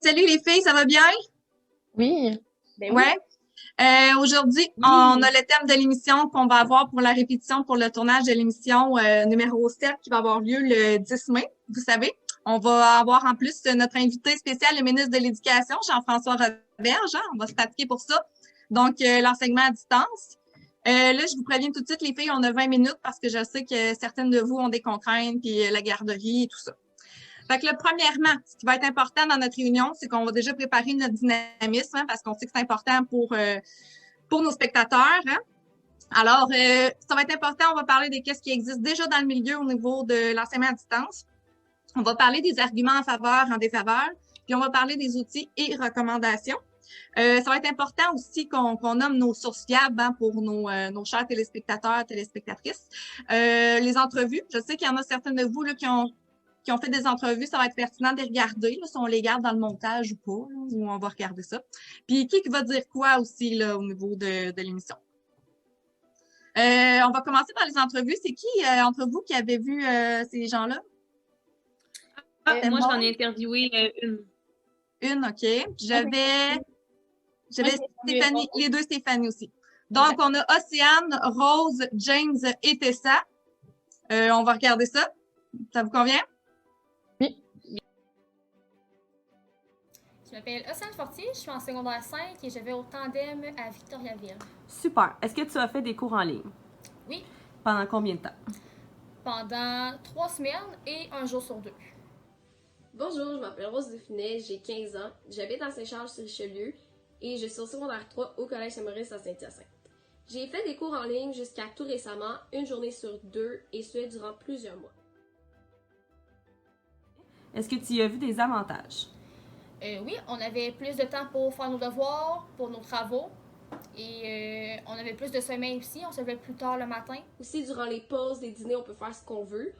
Salut les filles, ça va bien? Oui, ben oui. Ouais. Aujourd'hui, on a Oui. le thème de l'émission qu'on va avoir pour la répétition pour le tournage de l'émission numéro 7 qui va avoir lieu le 10 mai, vous savez. On va avoir en plus notre invité spécial, le ministre de l'Éducation, Jean-François Roberge. Hein. On va se pratiquer pour ça. Donc, l'enseignement à distance. Là, je vous préviens tout de suite, les filles, on a 20 minutes parce que je sais que certaines de vous ont des contraintes, puis la garderie et tout ça. Fait que là, premièrement, ce qui va être important dans notre réunion, c'est qu'on va déjà préparer notre dynamisme, hein, parce qu'on sait que c'est important pour nos spectateurs. Hein. Alors, ça va être important, on va parler de ce qui existe déjà dans le milieu au niveau de l'enseignement à distance. On va parler des arguments en faveur, en défaveur, puis on va parler des outils et recommandations. Ça va être important aussi qu'on nomme nos sources fiables hein, pour nos chers téléspectateurs, téléspectatrices. Les entrevues, je sais qu'il y en a certaines de vous là, qui ont fait des entrevues, ça va être pertinent de les regarder, là, si on les garde dans le montage ou pas, là, ou on va regarder ça. Puis qui va dire quoi aussi là, au niveau de l'émission. On va commencer par les entrevues. C'est qui entre vous qui avait vu ces gens-là? Moi, je vais en interviewer une. Une, OK. J'avais Stéphanie, les deux Stéphanie aussi. Donc, on a Océane, Rose, James et Tessa. On va regarder ça. Ça vous convient? Oui. Je m'appelle Océane Fortier, je suis en secondaire 5 et je vais au tandem à Victoriaville. Super. Est-ce que tu as fait des cours en ligne? Oui. Pendant combien de temps? Pendant 3 semaines et un jour sur 2. Bonjour, je m'appelle Rose Dauphinet, j'ai 15 ans, j'habite à Saint-Charles-sur-Richelieu et je suis au secondaire 3 au Collège Saint-Maurice à Saint-Hyacinthe. J'ai fait des cours en ligne jusqu'à tout récemment, une journée sur 2 et ce durant plusieurs mois. Est-ce que tu y as vu des avantages? Oui, on avait plus de temps pour faire nos devoirs, pour nos travaux. Et on avait plus de sommeil aussi, on se levait plus tard le matin. Aussi, durant les pauses, les dîners, on peut faire ce qu'on veut.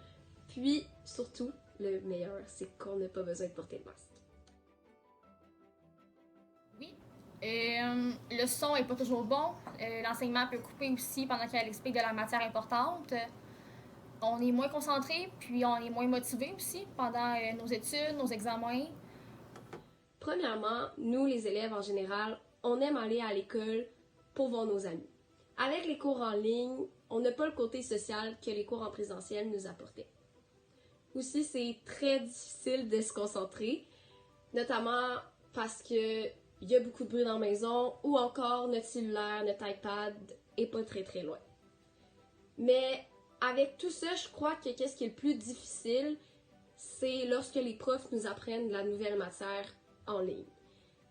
Puis, surtout, le meilleur, c'est qu'on n'a pas besoin de porter le masque. Oui. Le son est pas toujours bon. L'enseignement peut couper aussi pendant qu'elle explique de la matière importante. On est moins concentré, puis on est moins motivé aussi pendant nos études, nos examens. Premièrement, nous, les élèves en général, on aime aller à l'école pour voir nos amis. Avec les cours en ligne, on n'a pas le côté social que les cours en présentiel nous apportaient. Aussi, c'est très difficile de se concentrer, notamment parce que il y a beaucoup de bruit dans la maison ou encore notre cellulaire, notre iPad est pas très loin. Mais avec tout ça, je crois que qu'est-ce qui est le plus difficile, c'est lorsque les profs nous apprennent de la nouvelle matière en ligne.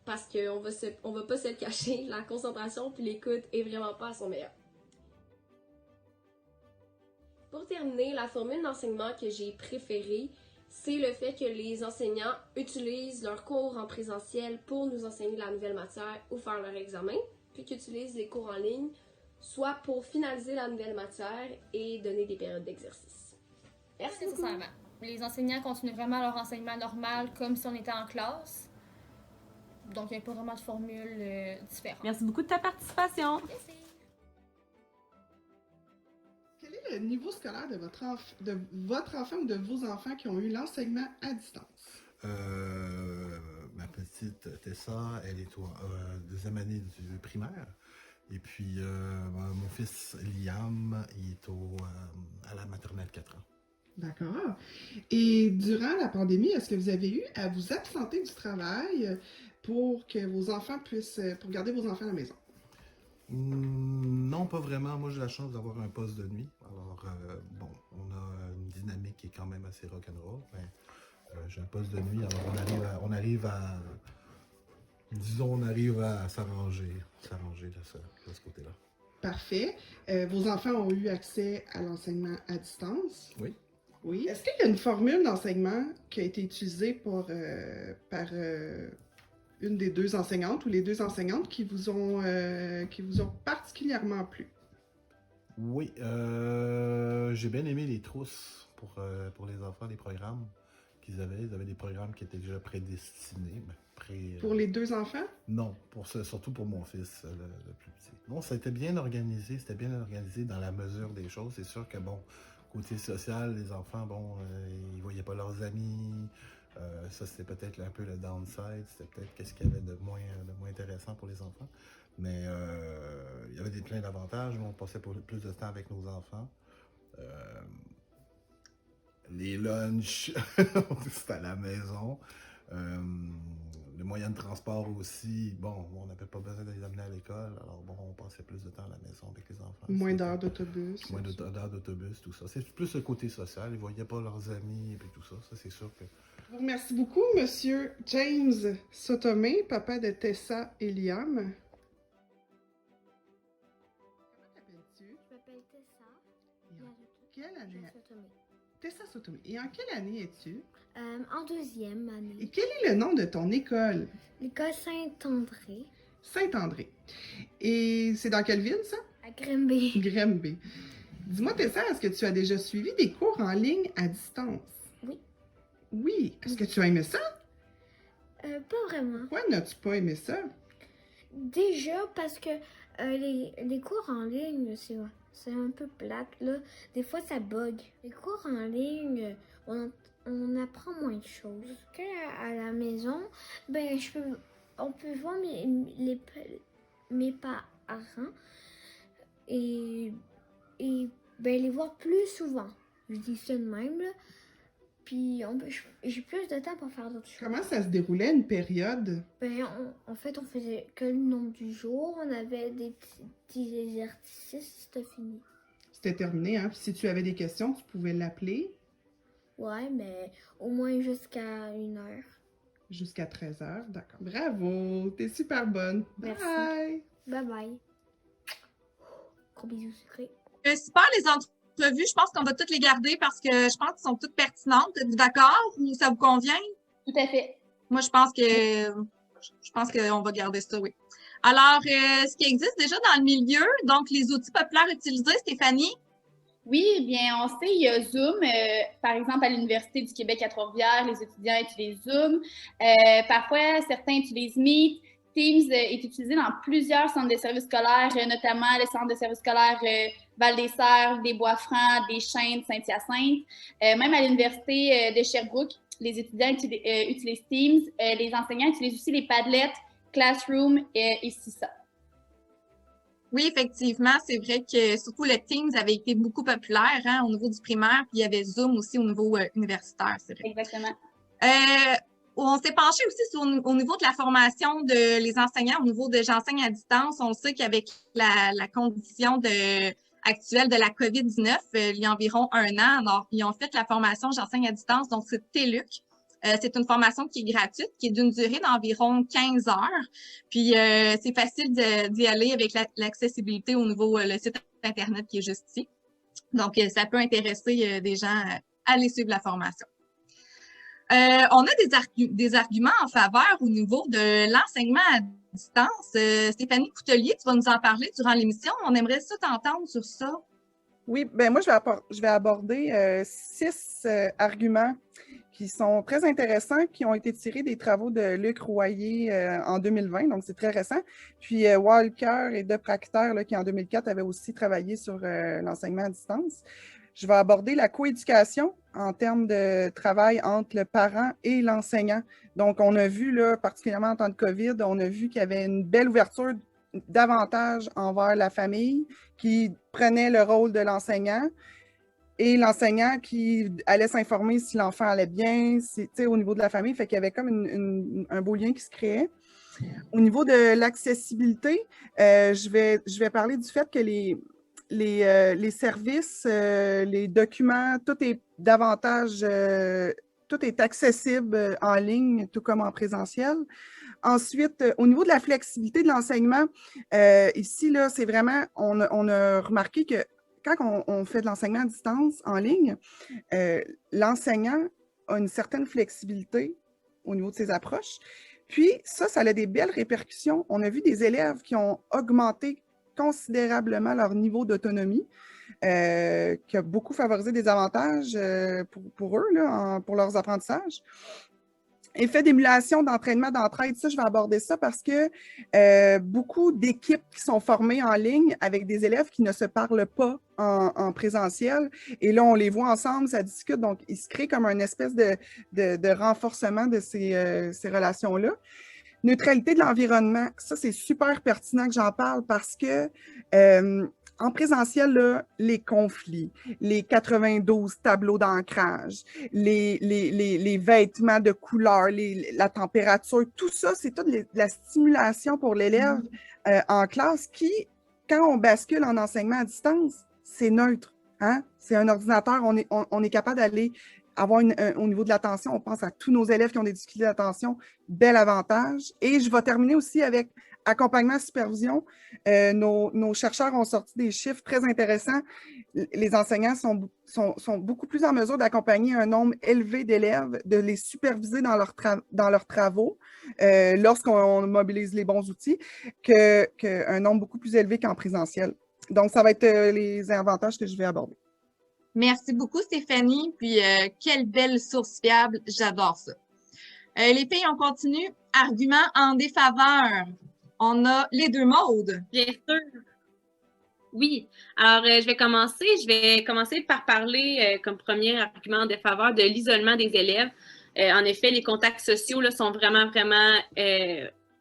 Parce qu'on va pas se le cacher, la concentration puis l'écoute est vraiment pas à son meilleur. Pour terminer, la formule d'enseignement que j'ai préférée, c'est le fait que les enseignants utilisent leurs cours en présentiel pour nous enseigner la nouvelle matière ou faire leur examen, puis qu'ils utilisent les cours en ligne, soit pour finaliser la nouvelle matière et donner des périodes d'exercice. Merci nécessairement. Les enseignants continuent vraiment leur enseignement normal comme si on était en classe. Donc, il n'y a pas vraiment de formule différente. Merci beaucoup de ta participation. Merci. Quel est le niveau scolaire de votre enfant ou de vos enfants qui ont eu l'enseignement à distance? Ma petite Tessa, elle est au deuxième année du primaire. Et puis, mon fils Liam, il est à la maternelle 4 ans. D'accord. Et durant la pandémie, est-ce que vous avez eu à vous absenter du travail pour que vos enfants pour garder vos enfants à la maison? Non, pas vraiment. Moi, j'ai la chance d'avoir un poste de nuit. Alors, on a une dynamique qui est quand même assez rock'n'roll. J'ai un poste de nuit, alors on arrive à s'arranger de ce côté-là. Parfait. Vos enfants ont eu accès à l'enseignement à distance? Oui. Oui. Est-ce qu'il y a une formule d'enseignement qui a été utilisée par une des deux enseignantes ou les deux enseignantes qui vous ont particulièrement plu? Oui, j'ai bien aimé les trousses pour les enfants, les programmes qu'ils avaient. Ils avaient des programmes qui étaient déjà prédestinés. Pour les deux enfants? Non, surtout pour mon fils, le plus petit. Non, c'était bien organisé dans la mesure des choses. C'est sûr que, côté social, les enfants, ils voyaient pas leurs amis, Ça, c'était peut-être un peu le downside, c'était peut-être qu'est-ce qu'il y avait de moins intéressant pour les enfants. Mais il y avait plein d'avantages. On passait plus de temps avec nos enfants. Les lunchs, c'était à la maison. Le moyen de transport aussi, bon, on n'avait pas besoin de les amener à l'école, alors bon, on passait plus de temps à la maison avec les enfants. Moins d'heures d'autobus. Moins d'heures d'autobus, tout ça. C'est plus le côté social, ils ne voyaient pas leurs amis et puis tout ça, ça c'est sûr que... Je vous remercie beaucoup, Monsieur James Sotomé, papa de Tessa et Liam. Comment t'appelles-tu? Je m'appelle Tessa. Et en quelle année? Sotomé. Tessa Sotomé. Et en quelle année es-tu? En 2e année. Et quel est le nom de ton école? L'école Saint-André. Saint-André. Et c'est dans quelle ville, ça? À Grimby. Grimby. Dis-moi, Tessa, est-ce que tu as déjà suivi des cours en ligne à distance? Oui. Oui. Est-ce que tu as aimé ça? Pas vraiment. Pourquoi n'as-tu pas aimé ça? Déjà parce que les cours en ligne, c'est un peu plate, là. Des fois, ça bug. Les cours en ligne, on apprend moins de choses. Qu'à la maison, ben, on peut voir mes parents et ben, les voir plus souvent. Je dis ça de même, là. Puis j'ai plus de temps pour faire d'autres choses. Comment ça se déroulait une période? Ben, en fait, on faisait que le nombre du jour. On avait des petits exercices, c'était fini. C'était terminé, hein? Puis si tu avais des questions, tu pouvais l'appeler. Ouais, mais au moins jusqu'à 1h. Jusqu'à 13h, d'accord. Bravo, t'es super bonne. Merci. Bye! Bye bye. Gros bisous sucrés. Super, les entrevues. Je pense qu'on va toutes les garder parce que je pense qu'elles sont toutes pertinentes. Êtes-vous d'accord ou ça vous convient? Tout à fait. Moi, je pense qu'on va garder ça, oui. Alors, ce qui existe déjà dans le milieu, donc les outils populaires utilisés, Stéphanie? Oui, eh bien, on sait, il y a Zoom. Par exemple, à l'Université du Québec à Trois-Rivières, les étudiants utilisent Zoom. Parfois, certains utilisent Meet. Teams est utilisé dans plusieurs centres de services scolaires, notamment le centre de services scolaires Val-des-Serres, des Bois-Francs, des Chênes, Saint-Hyacinthe. Même à l'Université de Sherbrooke, les étudiants utilisent Teams. Les enseignants utilisent aussi les Padlet, Classroom et CISA. Oui, effectivement, c'est vrai que surtout le Teams avait été beaucoup populaire au niveau du primaire, puis il y avait Zoom aussi au niveau universitaire, c'est vrai. Exactement. On s'est penché aussi au niveau de la formation des enseignants, au niveau de j'enseigne à distance. On sait qu'avec la condition actuelle de la COVID-19, il y a environ 1 an, alors, ils ont fait la formation j'enseigne à distance, donc c'est TELUC. C'est une formation qui est gratuite, qui est d'une durée d'environ 15 heures. Puis, c'est facile d'y aller avec l'accessibilité au niveau le site Internet qui est juste ici. Donc, ça peut intéresser des gens à aller suivre la formation. On a des arguments en faveur au niveau de l'enseignement à distance. Stéphanie Coutelier, tu vas nous en parler durant l'émission. On aimerait ça t'entendre sur ça. Oui, bien moi, je vais aborder 6 arguments qui sont très intéressants, qui ont été tirés des travaux de Luc Royer en 2020, donc c'est très récent. Puis Walker et De Practer, là, qui en 2004 avaient aussi travaillé sur l'enseignement à distance. Je vais aborder la coéducation en termes de travail entre le parent et l'enseignant. Donc, on a vu, là, particulièrement en temps de COVID, on a vu qu'il y avait une belle ouverture davantage envers la famille qui prenait le rôle de l'enseignant et l'enseignant qui allait s'informer si l'enfant allait bien, au niveau de la famille. Fait qu'il y avait comme un beau lien qui se créait. Au niveau de l'accessibilité, je vais parler du fait que les services, les documents, tout est davantage, tout est accessible en ligne, tout comme en présentiel. Ensuite, au niveau de la flexibilité de l'enseignement, ici, là, c'est vraiment, on a remarqué que quand on fait de l'enseignement à distance en ligne, l'enseignant a une certaine flexibilité au niveau de ses approches. Puis, ça a des belles répercussions. On a vu des élèves qui ont augmenté considérablement leur niveau d'autonomie, qui a beaucoup favorisé des avantages pour eux, là, pour leurs apprentissages. Effet d'émulation, d'entraînement, d'entraide, ça, je vais aborder ça parce que beaucoup d'équipes qui sont formées en ligne avec des élèves qui ne se parlent pas en présentiel. Et là, on les voit ensemble, ça discute. Donc, il se crée comme une espèce de renforcement de ces relations-là. Neutralité de l'environnement, ça, c'est super pertinent que j'en parle parce que en présentiel, là, les conflits, les 92 tableaux d'ancrage, les vêtements de couleur, la température, tout ça, c'est toute la stimulation pour l'élève en classe qui, quand on bascule en enseignement à distance, c'est neutre. Hein? C'est un ordinateur, on est capable d'aller avoir au niveau de l'attention, on pense à tous nos élèves qui ont des difficultés d'attention, bel avantage. Et je vais terminer aussi avec accompagnement, supervision. Nos chercheurs ont sorti des chiffres très intéressants. Les enseignants sont beaucoup plus en mesure d'accompagner un nombre élevé d'élèves, de les superviser dans leurs travaux lorsqu'on mobilise les bons outils, qu'un nombre beaucoup plus élevé qu'en présentiel. Donc, ça va être les avantages que je vais aborder. Merci beaucoup, Stéphanie. Puis, quelle belle source fiable. J'adore ça. Les filles, on continue. Argument en défaveur. On a les deux modes. Bien sûr. Oui. Alors, je vais commencer par parler, comme premier argument en défaveur, de l'isolement des élèves. En effet, les contacts sociaux là, sont vraiment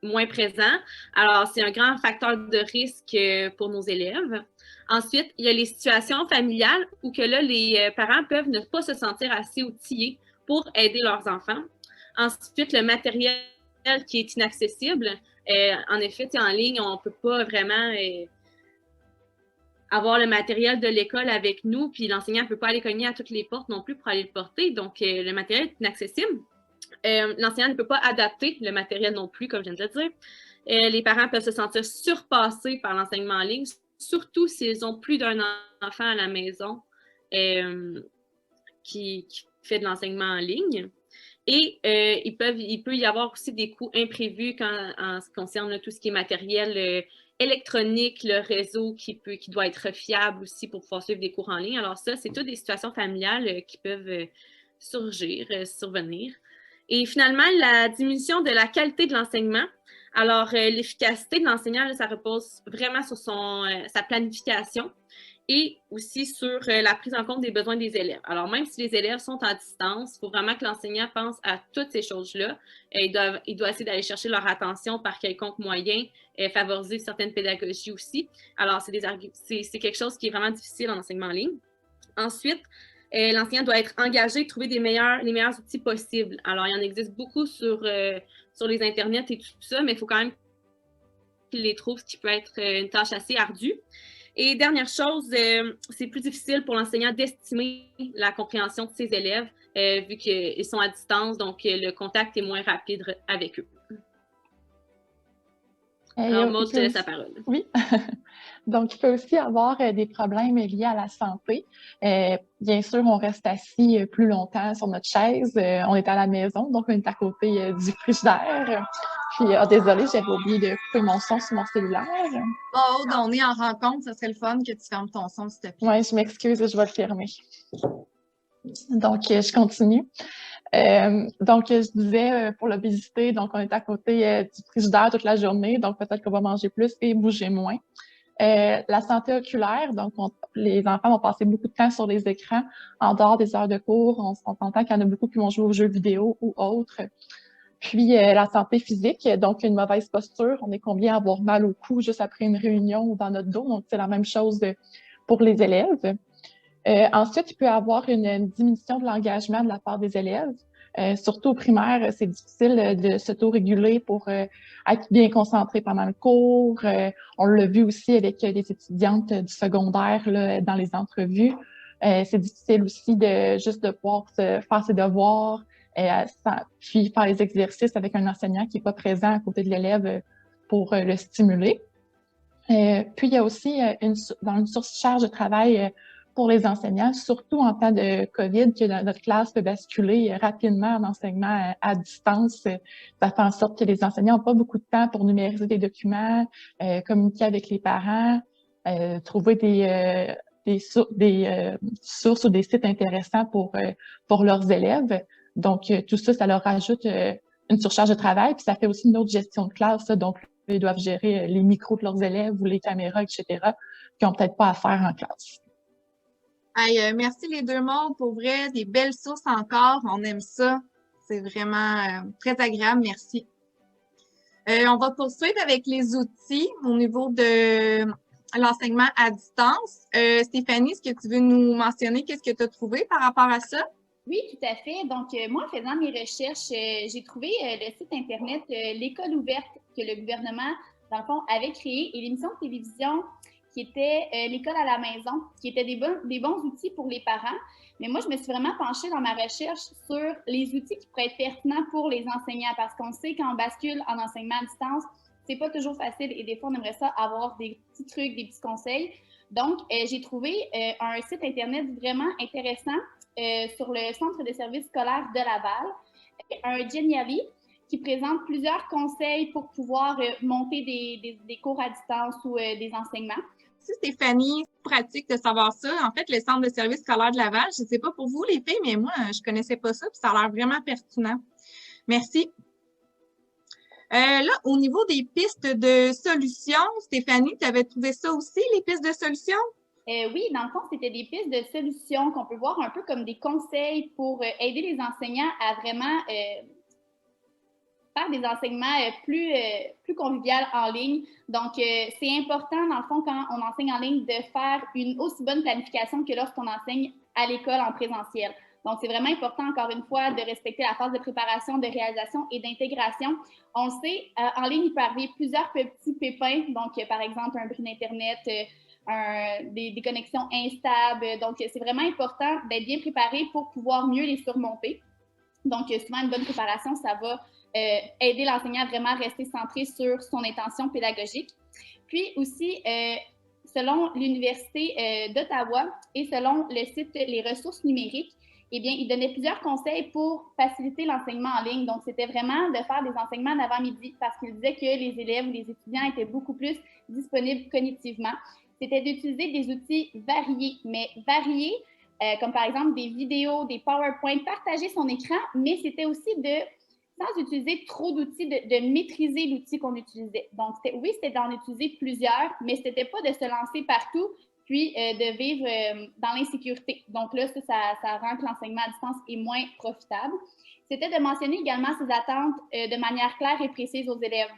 moins présents. Alors, c'est un grand facteur de risque pour nos élèves. Ensuite, il y a les situations familiales où que là, les parents peuvent ne pas se sentir assez outillés pour aider leurs enfants. Ensuite, le matériel qui est inaccessible. En effet, en ligne, on ne peut pas vraiment avoir le matériel de l'école avec nous, puis l'enseignant ne peut pas aller cogner à toutes les portes non plus pour aller le porter. Donc, le matériel est inaccessible. L'enseignant ne peut pas adapter le matériel non plus, comme je viens de le dire. Les parents peuvent se sentir surpassés par l'enseignement en ligne, surtout s'ils ont plus d'un enfant à la maison qui fait de l'enseignement en ligne. Et il peut y avoir aussi des coûts imprévus en ce qui concerne tout ce qui est matériel électronique, le réseau qui doit être fiable aussi pour pouvoir suivre des cours en ligne. Alors ça, c'est toutes des situations familiales qui peuvent survenir. Et finalement, la diminution de la qualité de l'enseignement. Alors, l'efficacité de l'enseignant, ça repose vraiment sur sa planification et aussi sur la prise en compte des besoins des élèves. Alors, même si les élèves sont à distance, il faut vraiment que l'enseignant pense à toutes ces choses-là. Il doit essayer d'aller chercher leur attention par quelconque moyen, favoriser certaines pédagogies aussi. Alors, c'est quelque chose qui est vraiment difficile en enseignement en ligne. Ensuite, l'enseignant doit être engagé, trouver les meilleurs outils possibles. Alors, il y en existe beaucoup sur les internets et tout ça, mais il faut quand même qu'il les trouve, ce qui peut être une tâche assez ardue. Et dernière chose, c'est plus difficile pour l'enseignant d'estimer la compréhension de ses élèves, vu qu'ils sont à distance, donc le contact est moins rapide avec eux. Alors, Maud, je te laisse la parole. Oui. Donc, il peut aussi avoir des problèmes liés à la santé. Bien sûr, on reste assis plus longtemps sur notre chaise. On est à la maison, donc on est à côté du frigidaire. Puis, désolée, j'avais oublié de couper mon son sur mon cellulaire. Maud, on est en rencontre, ça serait le fun que tu fermes ton son, s'il te plaît. Oui, je m'excuse, je vais le fermer. Donc, je continue. Donc, je disais, pour l'obésité, donc on est à côté du frigidaire toute la journée, donc peut-être qu'on va manger plus et bouger moins. La santé oculaire, donc les enfants vont passer beaucoup de temps sur les écrans en dehors des heures de cours. On s'entend qu'il y en a beaucoup qui vont jouer aux jeux vidéo ou autres. Puis, la santé physique, donc une mauvaise posture. On est combien à avoir mal au cou juste après une réunion ou dans notre dos, donc c'est la même chose pour les élèves. Ensuite, il peut y avoir une diminution de l'engagement de la part des élèves. Surtout au primaire, c'est difficile de s'auto-réguler pour être bien concentré pendant le cours. On l'a vu aussi avec les étudiantes du secondaire là, dans les entrevues. C'est difficile aussi de pouvoir faire ses devoirs, puis faire les exercices avec un enseignant qui n'est pas présent à côté de l'élève pour le stimuler. Puis, il y a aussi dans une surcharge de travail pour les enseignants, surtout en temps de COVID, que notre classe peut basculer rapidement en enseignement à distance. Ça fait en sorte que les enseignants n'ont pas beaucoup de temps pour numériser des documents, communiquer avec les parents, trouver des sources ou des sites intéressants pour leurs élèves. Donc, tout ça, ça leur rajoute une surcharge de travail, puis ça fait aussi une autre gestion de classe, là, donc ils doivent gérer les micros de leurs élèves ou les caméras, etc., qu'ils n'ont peut-être pas à faire en classe. Hey, merci les deux mondes, pour vrai, des belles sources encore, on aime ça. C'est vraiment très agréable, merci. On va poursuivre avec les outils au niveau de l'enseignement à distance. Stéphanie, est-ce que tu veux nous mentionner qu'est-ce que tu as trouvé par rapport à ça? Oui, tout à fait. Donc, moi, en faisant mes recherches, j'ai trouvé le site Internet L'École ouverte que le gouvernement, dans le fond, avait créé et l'émission de télévision qui était L'école à la maison, qui était des bons outils pour les parents. Mais moi, je me suis vraiment penchée dans ma recherche sur les outils qui pourraient être pertinents pour les enseignants parce qu'on sait quand on bascule en enseignement à distance, c'est pas toujours facile et des fois, on aimerait ça avoir des petits trucs, des petits conseils. Donc, j'ai trouvé un site Internet vraiment intéressant sur le Centre de services scolaires de Laval, un Genially qui présente plusieurs conseils pour pouvoir monter des cours à distance ou des enseignements. Merci Stéphanie, pratique de savoir ça. En fait, le Centre de services scolaires de Laval, je ne sais pas pour vous les filles, mais moi, je ne connaissais pas ça, puis ça a l'air vraiment pertinent. Merci. Là, au niveau des pistes de solutions, Stéphanie, tu avais trouvé ça aussi, les pistes de solutions? Oui, dans le fond, c'était des pistes de solutions qu'on peut voir un peu comme des conseils pour aider les enseignants à vraiment faire des enseignements plus conviviaux en ligne. Donc, c'est important, dans le fond, quand on enseigne en ligne, de faire une aussi bonne planification que lorsqu'on enseigne à l'école en présentiel. Donc, c'est vraiment important, encore une fois, de respecter la phase de préparation, de réalisation et d'intégration. On le sait, en ligne, il peut arriver plusieurs petits pépins. Donc, par exemple, un bris d'Internet, des connexions instables. Donc, c'est vraiment important d'être bien préparé pour pouvoir mieux les surmonter. Donc, souvent, une bonne préparation, ça va aider l'enseignant à vraiment rester centré sur son intention pédagogique. Puis aussi, selon l'Université d'Ottawa et selon le site Les ressources numériques, eh bien, il donnait plusieurs conseils pour faciliter l'enseignement en ligne. Donc, c'était vraiment de faire des enseignements d'avant-midi parce qu'il disait que les élèves ou les étudiants étaient beaucoup plus disponibles cognitivement. C'était d'utiliser des outils variés, mais variés, comme par exemple des vidéos, des PowerPoint, partager son écran, mais c'était aussi sans utiliser trop d'outils, de maîtriser l'outil qu'on utilisait. Donc, oui, c'était d'en utiliser plusieurs, mais ce n'était pas de se lancer partout, puis de vivre dans l'insécurité. Donc là, ça rend que l'enseignement à distance est moins profitable. C'était de mentionner également ses attentes de manière claire et précise aux élèves.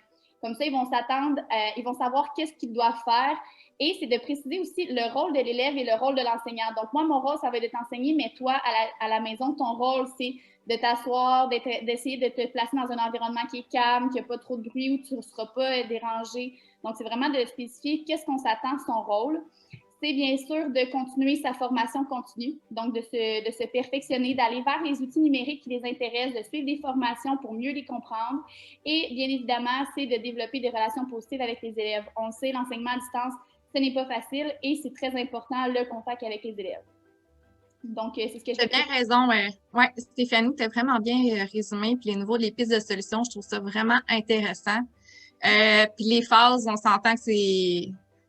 Comme ça, ils vont s'attendre, ils vont savoir qu'est-ce qu'ils doivent faire. Et c'est de préciser aussi le rôle de l'élève et le rôle de l'enseignant. Donc, moi, mon rôle, ça va être de t'enseigner, mais toi, à la maison, ton rôle, c'est de t'asseoir, d'essayer de te placer dans un environnement qui est calme, qui n'a pas trop de bruit, où tu ne seras pas dérangé. Donc, c'est vraiment de spécifier qu'est-ce qu'on s'attend à son rôle. C'est bien sûr de continuer sa formation continue, donc de se perfectionner, d'aller vers les outils numériques qui les intéressent, de suivre des formations pour mieux les comprendre. Et bien évidemment, c'est de développer des relations positives avec les élèves. On sait, l'enseignement à distance, ce n'est pas facile et c'est très important le contact avec les élèves. Donc, c'est ce que je... Tu as bien raison. Ouais, Stéphanie, tu as vraiment bien résumé. Puis les niveaux des pistes de solutions, je trouve ça vraiment intéressant. Puis les phases, on s'entend que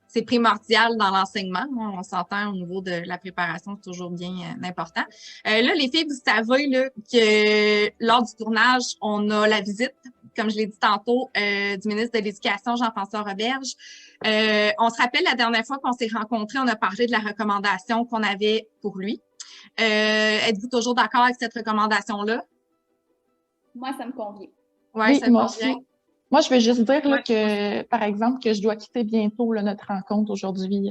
c'est primordial dans l'enseignement. On s'entend au niveau de la préparation, c'est toujours bien important. Là, les filles, vous savez là, que lors du tournage, on a la visite, comme je l'ai dit tantôt, du ministre de l'Éducation, Jean-François Roberge. On se rappelle la dernière fois qu'on s'est rencontrés, on a parlé de la recommandation qu'on avait pour lui. Êtes-vous toujours d'accord avec cette recommandation-là? Moi, ça me convient. Ouais, oui, ça moi me aussi. convient. Moi, je veux juste dire là, que, par exemple, que je dois quitter bientôt là, notre rencontre aujourd'hui.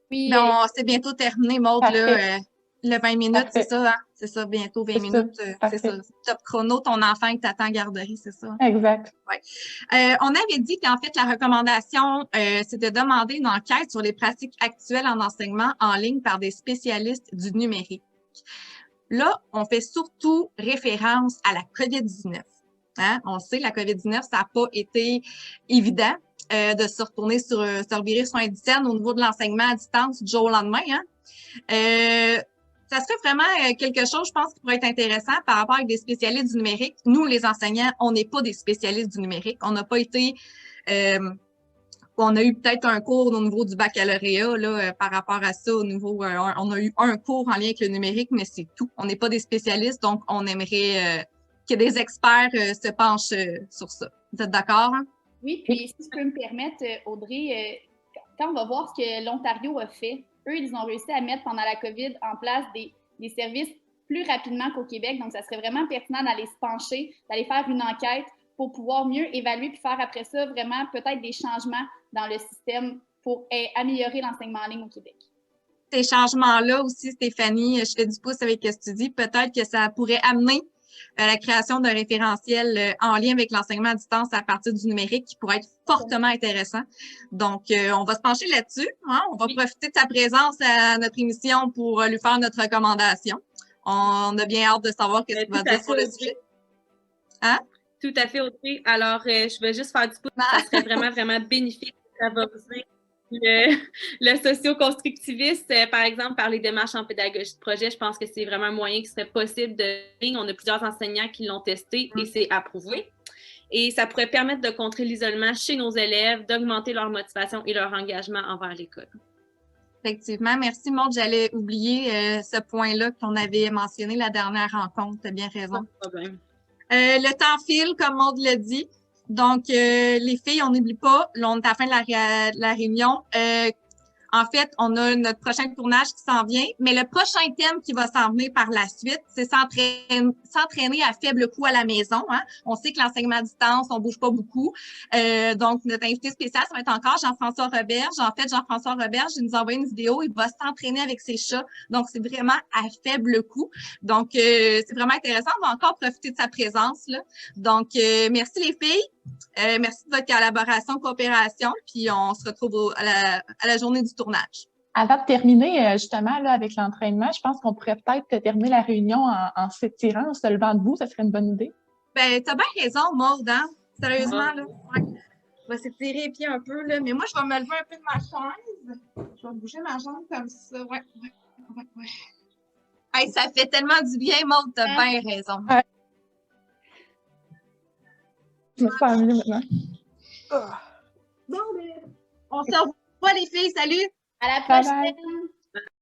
Oui. Non, c'est bientôt terminé, Maud, là, le 20 minutes, Parfait. c'est ça, hein? C'est ça, bientôt 20 minutes. C'est ça. Top chrono, ton enfant qui t'attend en garderie, c'est ça? Exact. Ouais. On avait dit qu'en fait, la recommandation, c'est de demander une enquête sur les pratiques actuelles en enseignement en ligne par des spécialistes du numérique. Là, on fait surtout référence à la COVID-19. Hein? On sait, la COVID-19, ça n'a pas été évident de se retourner se revirer sur un dizaine au niveau de l'enseignement à distance du jour au lendemain. Hein? Ça serait vraiment quelque chose, je pense, qui pourrait être intéressant par rapport avec des spécialistes du numérique. Nous, les enseignants, on n'est pas des spécialistes du numérique. On n'a pas été... on a eu peut-être un cours au niveau du baccalauréat là, par rapport à ça. Au niveau, on a eu un cours en lien avec le numérique, mais c'est tout. On n'est pas des spécialistes, donc on aimerait que des experts se penchent sur ça. Vous êtes d'accord? Hein? Oui, puis si je peux me permettre, Audrey, quand on va voir ce que l'Ontario a fait, eux, ils ont réussi à mettre pendant la COVID en place des services plus rapidement qu'au Québec. Donc, ça serait vraiment pertinent d'aller se pencher, d'aller faire une enquête pour pouvoir mieux évaluer puis faire après ça vraiment peut-être des changements dans le système pour améliorer l'enseignement en ligne au Québec. Ces changements-là aussi, Stéphanie, je fais du pouce avec ce que tu dis. Peut-être que ça pourrait amener la création d'un référentiel en lien avec l'enseignement à distance à partir du numérique qui pourrait être fortement intéressant. Donc, on va se pencher là-dessus. Hein? On va profiter de sa présence à notre émission pour lui faire notre recommandation. On a bien hâte de savoir ce qu'il va dire sur le sujet. Hein? Tout à fait, Audrey. Alors, je vais juste faire du pouce. Ça serait vraiment, vraiment bénéfique de favoriser le socio-constructiviste, par exemple, par les démarches en pédagogie de projet. Je pense que c'est vraiment un moyen qui serait possible de ligne. On a plusieurs enseignants qui l'ont testé et c'est approuvé. Et ça pourrait permettre de contrer l'isolement chez nos élèves, d'augmenter leur motivation et leur engagement envers l'école. Effectivement. Merci, Maude. J'allais oublier ce point-là qu'on avait mentionné la dernière rencontre. Tu as bien raison. Pas de problème. Le temps file, comme Maude l'a dit. Donc, les filles, on n'oublie pas, là, on est à la fin de la réunion. En fait, on a notre prochain tournage qui s'en vient, mais le prochain thème qui va s'en venir par la suite, c'est s'entraîner à faible coût à la maison. Hein? On sait que l'enseignement à distance, on bouge pas beaucoup. Donc, notre invité spécial, ça va être encore Jean-François Roberge. En fait, Jean-François Roberge, il nous a envoyé une vidéo, il va s'entraîner avec ses chats. Donc, c'est vraiment à faible coût. Donc, c'est vraiment intéressant. On va encore profiter de sa présence, là. Donc, merci les filles. Merci de votre collaboration, coopération, puis on se retrouve à la journée du tournage. Avant de terminer, justement, là, avec l'entraînement, je pense qu'on pourrait peut-être terminer la réunion en s'étirant, en se levant debout. Ça serait une bonne idée. Ben, t'as bien raison, Maude, hein? Sérieusement, là. Ouais. Je vais s'étirer les pieds un peu, là. Mais moi, je vais me lever un peu de ma chaise. Je vais bouger ma jambe comme ça. Ouais. Hey, ça fait tellement du bien, Maude, t'as bien raison. Ouais. Je me sens mieux maintenant. Bon, on se revoit, les filles. Salut! À la prochaine!